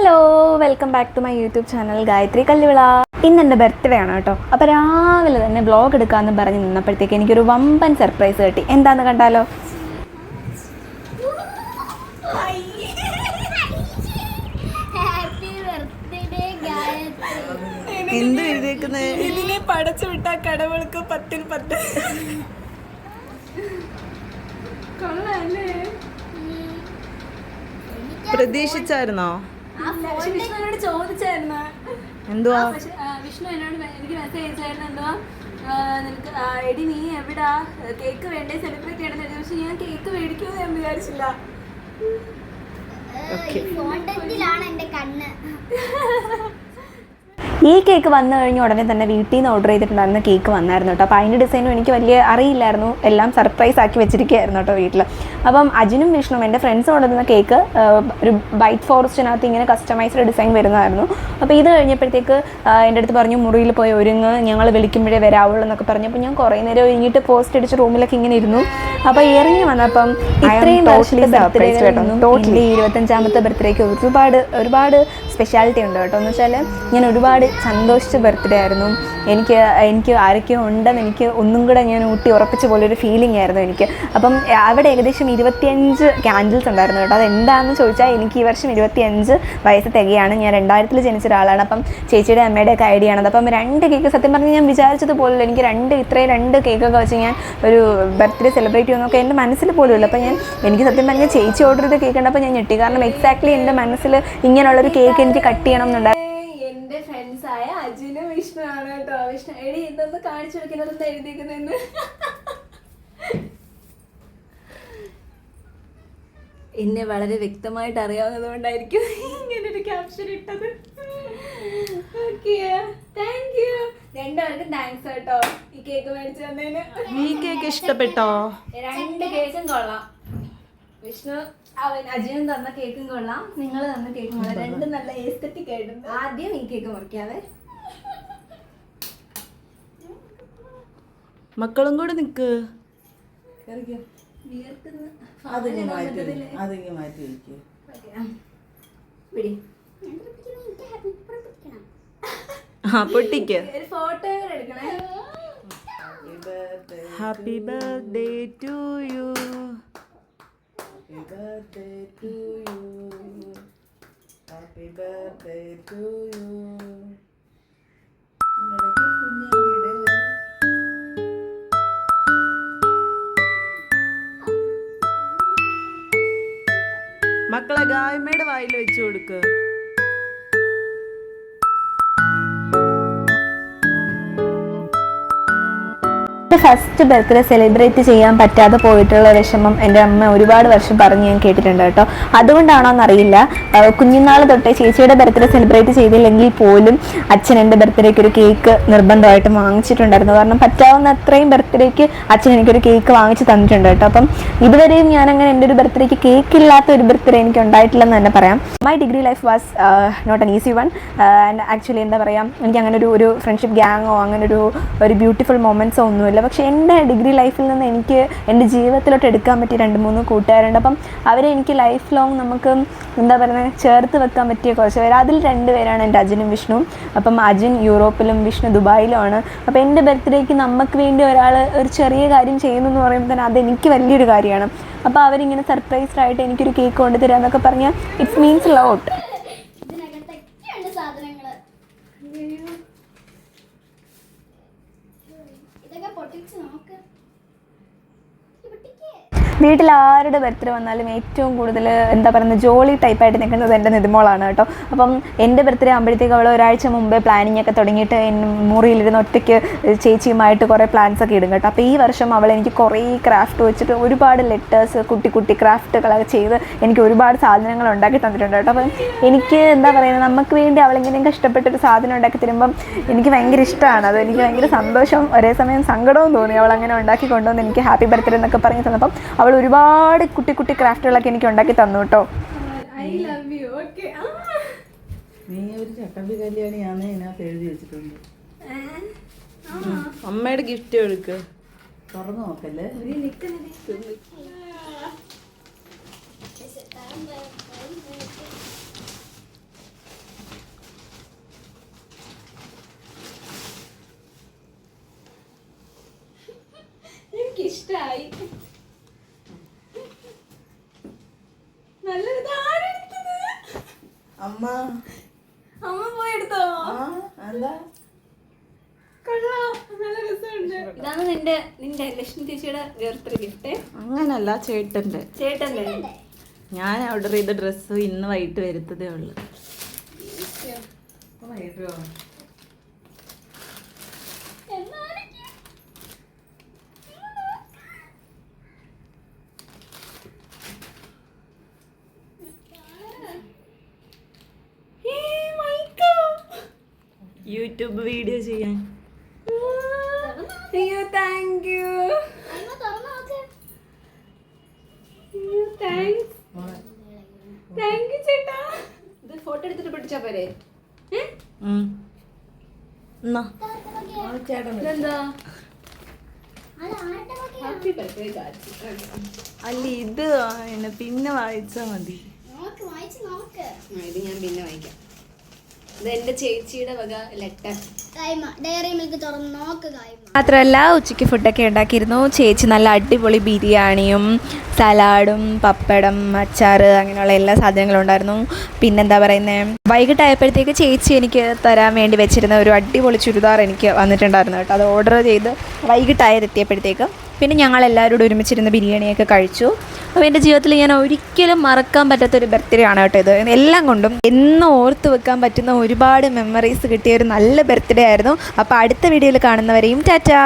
Hello, welcome back to my YouTube channel Gayathri Kalluvila. ഇന്ന് എൻ്റെ birthday ആണ് കേട്ടോ. അപ്പോൾ രാവിലെ തന്നെ വ്ളോഗ് എടുക്കാമെന്ന് പറഞ്ഞ് നിന്നപ്പോഴത്തേക്ക് എനിക്കൊരു വമ്പൻ സർപ്രൈസ് കിട്ടി. എന്താണെന്ന് കണ്ടാലോ? എന്ത് എഴുതിയേക്കുന്നേ? ഇതിനെ പടച്ചു വിട്ടാ കടവൾക്ക് 10-ൽ 10. കൊള്ളാല്ലേ? പ്രതീക്ഷിച്ചായിരുന്നോ? വിഷ്ണുവിനോട് ചോദിച്ചായിരുന്നു. എന്തുവാ? വിഷ്ണു എന്നോട് എനിക്ക് മെസ്സേജ് അയച്ചായിരുന്നു. എന്തുവാ നിനക്ക് എടി നീ എവിടാ, കേക്ക് വേണ്ടേ, സെലിബ്രേറ്റ് ചെയ്യണമെന്ന് എഴുതി. പക്ഷെ ഞാൻ കേക്ക് മേടിക്കുമെന്ന് ഞാൻ വിചാരിച്ചില്ല. ഈ കേക്ക് വന്നു കഴിഞ്ഞ ഉടനെ തന്നെ വീട്ടിൽ നിന്ന് ഓർഡർ ചെയ്തിട്ടുണ്ടായിരുന്ന കേക്ക് വന്നായിരുന്നു കേട്ടോ. അപ്പോൾ അതിൻ്റെ ഡിസൈനും എനിക്ക് വലിയ അറിയില്ലായിരുന്നു. എല്ലാം സർപ്രൈസ് ആക്കി വെച്ചിരിക്കുകയായിരുന്നു കേട്ടോ വീട്ടിൽ. അപ്പം അജിനും വിഷ്ണുവും എൻ്റെ ഫ്രണ്ട്സ് കൊണ്ടുവന്ന കേക്ക് ഒരു വൈറ്റ് ഫോറസ്റ്റിനകത്ത് ഇങ്ങനെ കസ്റ്റമൈസ്ഡ് ഡിസൈൻ വരുന്നതായിരുന്നു. അപ്പോൾ ഇത് കഴിഞ്ഞപ്പോഴത്തേക്ക് എൻ്റെ അടുത്ത് പറഞ്ഞു മുറിയിൽ പോയി ഒരുങ്ങ്, ഞങ്ങൾ വിളിക്കുമ്പോഴേ വരാവുള്ളൂ എന്നൊക്കെ പറഞ്ഞു. അപ്പോൾ ഞാൻ കുറേ നേരം ഒരുങ്ങിയിട്ട് പോസ്റ്റ് അടിച്ച് റൂമിലൊക്കെ ഇങ്ങനെ ഇരുന്നു. അപ്പോൾ ഇറങ്ങി വന്നപ്പം ഇത്രയും വർഷത്തെ ബർത്ത്ഡേ എൻ്റെ 25ാമത്തെ ബർത്ത്ഡേക്ക് ഒരുപാട് സ്പെഷ്യാലിറ്റി ഉണ്ട് കേട്ടോ. എന്ന് വെച്ചാൽ ഞാൻ ഒരുപാട് സന്തോഷിച്ച ബർത്ത്ഡേ ആയിരുന്നു. എനിക്ക് ആരൊക്കെയോ ഉണ്ടെന്ന് എനിക്ക് ഒന്നും കൂടെ ഞാൻ ഊട്ടി ഉറപ്പിച്ച പോലെ ഒരു ഫീലിംഗ് ആയിരുന്നു എനിക്ക്. അപ്പം അവിടെ ഏകദേശം 25 ക്യാൻഡിൽസ് ഉണ്ടായിരുന്നു കേട്ടോ. അതെന്താണെന്ന് ചോദിച്ചാൽ എനിക്ക് ഈ വർഷം 25 വയസ്സ് തികയാണ്. ഞാൻ 2000-ൽ ജനിച്ച ഒരാളാണ്. അപ്പം ചേച്ചിയുടെ അമ്മയുടെ ഒക്കെ ഐഡിയ ആണത്. അപ്പം 2 കേക്ക് സത്യം പറഞ്ഞാൽ ഞാൻ വിചാരിച്ചതുപോലും എനിക്ക് ഇത്രയും 2 കേക്കൊക്കെ വെച്ച് ഞാൻ ഒരു ബർത്ത്ഡേ സെലിബ്രേറ്റ് ചെയ്യുന്നതൊക്കെ എൻ്റെ മനസ്സിൽ പോലും ഇല്ല. അപ്പം എനിക്ക് സത്യം പറഞ്ഞാൽ ചേച്ചി ഓർഡർ ചെയ്ത കേക്ക് ഉണ്ടപ്പോൾ ഞാൻ ഞെട്ടി. കാരണം എക്സാക്ട്ലി എൻ്റെ മനസ്സിൽ ഇങ്ങനെയുള്ളൊരു കേക്ക് എനിക്ക് കട്ട് ചെയ്യണം എന്നുണ്ടായിരുന്നു. എൻ്റെ ഫ്രണ്ട്സായ അജിനും വിഷ്ണു ആണ് കേട്ടോ. വിഷ്ണു എടി ഇതൊന്ന് കാണിച്ചു കൊടുക്കുന്നത് എഴുതിയിരിക്കുന്നതെന്ന്. എന്നെ വളരെ വ്യക്തമായിട്ട് അറിയാവുന്നത് കൊണ്ടായിരിക്കും ഇങ്ങനൊരു ക്യാപ്ഷൻ ഇട്ടത്. ഓക്കെ, താങ്ക് യു രണ്ടുപേർക്കും. താങ്ക്സ് കേട്ടോ ഈ കേക്ക് മേടിച്ചു തന്നതിന്. ഈ കേക്ക് ഇഷ്ടപ്പെട്ടോ? 2 കേക്കും കൊള്ളാം. വിഷ്ണു അജിനും തന്ന കേക്കും കൊള്ളാം, നിങ്ങൾ തന്ന കേക്കും കൊള്ളാം. 2 നല്ല എസ്തെറ്റിക് ആയിട്ടുണ്ട്. ആദ്യം ഈ കേക്ക് മുറിക്കാതെ മക്കളും കൂടെ നിക്ക്. പൊട്ടിക്ക്. ഒരു ഫോട്ടോ എടുക്കണേ. Happy birthday to you. Happy birthday to you. മക്കളെ ഗായ്മയുടെ വായിൽ വെച്ചു കൊടുക്ക്. ഫസ്റ്റ് ബർത്ത്ഡേ സെലിബ്രേറ്റ് ചെയ്യാൻ പറ്റാതെ പോയിട്ടുള്ള വിഷമം എൻ്റെ അമ്മ ഒരുപാട് വർഷം പറഞ്ഞ് ഞാൻ കേട്ടിട്ടുണ്ട് കേട്ടോ. അതുകൊണ്ടാണോ എന്നറിയില്ല, കുഞ്ഞുനാൾ തൊട്ടേ ചേച്ചിയുടെ ബർത്ത്ഡേ സെലിബ്രേറ്റ് ചെയ്തില്ലെങ്കിൽ പോലും അച്ഛൻ എൻ്റെ ബർത്ത്ഡേക്ക് ഒരു കേക്ക് നിർബന്ധമായിട്ടും വാങ്ങിച്ചിട്ടുണ്ടായിരുന്നു. കാരണം പറ്റാവുന്ന അത്രയും ബർത്ത്ഡേക്ക് അച്ഛൻ എനിക്കൊരു കേക്ക് വാങ്ങിച്ച് തന്നിട്ടുണ്ട് കേട്ടോ. അപ്പം ഇതുവരെയും ഞാനങ്ങനെ എൻ്റെ ഒരു ബർത്ത്ഡേക്ക് കേക്ക് ഇല്ലാത്ത ഒരു ബർത്ത്ഡേ എനിക്ക് ഉണ്ടായിട്ടില്ലെന്ന് തന്നെ പറയാം. My degree life was not an easy one. And actually എന്താ പറയുക, എനിക്ക് അങ്ങനെ ഒരു ഫ്രണ്ട്ഷിപ്പ് ഗ്യാങ്ങോ അങ്ങനെ ഒരു ബ്യൂട്ടിഫുൾ മൊമെൻറ്റ്സോ ഒന്നുമില്ല. പക്ഷേ എൻ്റെ ഡിഗ്രി ലൈഫിൽ നിന്ന് എനിക്ക് എൻ്റെ ജീവിതത്തിലോട്ട് എടുക്കാൻ പറ്റിയ 2-3 കൂട്ടുകാരുണ്ട്. അപ്പം അവരെ എനിക്ക് ലൈഫ് ലോങ് നമുക്ക് എന്താ പറയുന്നത് ചേർത്ത് വെക്കാൻ പറ്റിയ കുറച്ച് പേര്. അതിൽ 2 പേരാണ് എൻ്റെ അജിനും വിഷ്ണുവും. അപ്പം അജിൻ യൂറോപ്പിലും വിഷ്ണു ദുബായിലുമാണ്. അപ്പോൾ എൻ്റെ ബർത്ത്ഡേക്ക് നമുക്ക് വേണ്ടി ഒരാൾ ഒരു ചെറിയ കാര്യം ചെയ്യുന്നു എന്ന് പറയുമ്പോൾ തന്നെ അതെനിക്ക് വലിയൊരു കാര്യമാണ്. അപ്പോൾ അവരിങ്ങനെ സർപ്രൈസ്ഡ് ആയിട്ട് എനിക്കൊരു കേക്ക് കൊണ്ടുതരിക എന്നൊക്കെ പറഞ്ഞാൽ ഇറ്റ്സ് മീൻസ് ലോട്ട്. വീട്ടിൽ ആരുടെ ബർത്ത്ഡേ വന്നാലും ഏറ്റവും കൂടുതൽ എന്താ പറയുന്നത് ജോളി ടൈപ്പായിട്ട് നിൽക്കുന്നത് എൻ്റെ നിതിമോളാണ് കേട്ടോ. അപ്പം എൻ്റെ ബർത്ത്ഡേ ആകുമ്പോഴത്തേക്ക് അവൾ ഒരാഴ്ച മുമ്പേ പ്ലാനിങ് ഒക്കെ തുടങ്ങിയിട്ട് മുറിയിലിരുന്ന് ഒറ്റയ്ക്ക് ചേച്ചിയുമായിട്ട് കുറേ പ്ലാൻസ് ഒക്കെ ഇടും കേട്ടോ. അപ്പോൾ ഈ വർഷം അവൾ എനിക്ക് കുറേ ക്രാഫ്റ്റ് വെച്ചിട്ട് ഒരുപാട് ലെറ്റേഴ്സ് കുട്ടി ക്രാഫ്റ്റുകളൊക്കെ ചെയ്ത് എനിക്ക് ഒരുപാട് സാധനങ്ങൾ ഉണ്ടാക്കി തന്നിട്ടുണ്ട് കേട്ടോ. അപ്പം എനിക്ക് എന്താ പറയുന്നത് നമുക്ക് വേണ്ടി അവളെങ്ങനെയും കഷ്ടപ്പെട്ടൊരു സാധനം ഉണ്ടാക്കി തരുമ്പം എനിക്ക് ഭയങ്കര ഇഷ്ടമാണ്. അത് എനിക്ക് ഭയങ്കര സന്തോഷവും ഒരേ സമയം സങ്കടവും തോന്നി. അവൾ അങ്ങനെ ഉണ്ടാക്കി കൊണ്ടുവന്ന് എനിക്ക് ഹാപ്പി ബർത്ത്ഡേ എന്നൊക്കെ പറഞ്ഞ് തന്നപ്പം അവൾ ഒരുപാട് കുട്ടി ക്രാഫ്റ്റുകളൊക്കെ എനിക്ക് ഉണ്ടാക്കി തന്നു കേട്ടോ. നീ ഒരു ചട്ടമ്പി കല്യാണിയാന്ന് ഇതിനകത്ത് എഴുതി വെച്ചിട്ടുണ്ട്. അമ്മയുടെ ഗിഫ്റ്റ് എടുക്ക്. തുറന്നു നോക്കല്ലേ. ഇഷ്ടായി. നല്ലത്. ആരെടുത്തത്? അമ്മ അമ്മ പോയെടുത്തോ? എന്താ കൊള്ളാം, നല്ല രസമുണ്ട്. ഇതാണ് നിന്റെ ലക്ഷ്മി ചേച്ചിയുടെ ബർത്ത്ഡേ ഗിഫ്റ്റ്. അങ്ങനല്ല, ചേട്ടൻ്റെ. ചേട്ടന്റെ ഞാൻ ഓർഡർ ചെയ്ത ഡ്രസ്സ് ഇന്ന് വൈകിട്ട് വരുത്തതേ ഉള്ളു. യൂട്യൂബ് വീഡിയോ ചെയ്യാൻ. അയ്യോ, താങ്ക് യു. താങ്ക് യു ചേട്ടാ. ഇത് ഫോട്ടോ എടുത്തിട്ട് പിടിച്ചാ പോരെ? ഇതെന്താ? Happy birthday Ghazi. അല്ല, ഇത് പിന്നെ വായിച്ചാ മതി. ഇത് ഞാൻ പിന്നെ വായിക്കാം. ഇത് എന്റെ ചേച്ചിയുടെ വക ലെറ്റർ. മാത്രമല്ല ഉച്ചയ്ക്ക് ഫുഡൊക്കെ ഉണ്ടാക്കിയിരുന്നു. ചേച്ചി നല്ല അടിപൊളി ബിരിയാണിയും സലാഡും പപ്പടം അച്ചാറ് അങ്ങനെയുള്ള എല്ലാ സാധനങ്ങളും ഉണ്ടായിരുന്നു. പിന്നെന്താ പറയുന്നത്, വൈകിട്ടായപ്പോഴത്തേക്ക് ചേച്ചി എനിക്ക് തരാൻ വേണ്ടി വെച്ചിരുന്ന ഒരു അടിപൊളി ചുരിദാർ എനിക്ക് വന്നിട്ടുണ്ടായിരുന്നു കേട്ടോ. അത് ഓർഡർ ചെയ്ത് വൈകിട്ടായതെത്തിയപ്പോഴത്തേക്ക് പിന്നെ ഞങ്ങളെല്ലാവരോടും ഒരുമിച്ചിരുന്ന് ബിരിയാണിയൊക്കെ കഴിച്ചു. അപ്പോൾ എൻ്റെ ജീവിതത്തിൽ ഞാൻ ഒരിക്കലും മറക്കാൻ പറ്റാത്തൊരു ബർത്ത്ഡേ ആണ് കേട്ടോ ഇത്. എല്ലാം കൊണ്ടും എന്നും ഓർത്ത് വെക്കാൻ പറ്റുന്ന ഒരുപാട് മെമ്മറീസ് കിട്ടിയ ഒരു നല്ല ബർത്ത്ഡേ ആയിരുന്നു. അപ്പോൾ അടുത്ത വീഡിയോയിൽ കാണുന്നവരെയും ടാറ്റാ.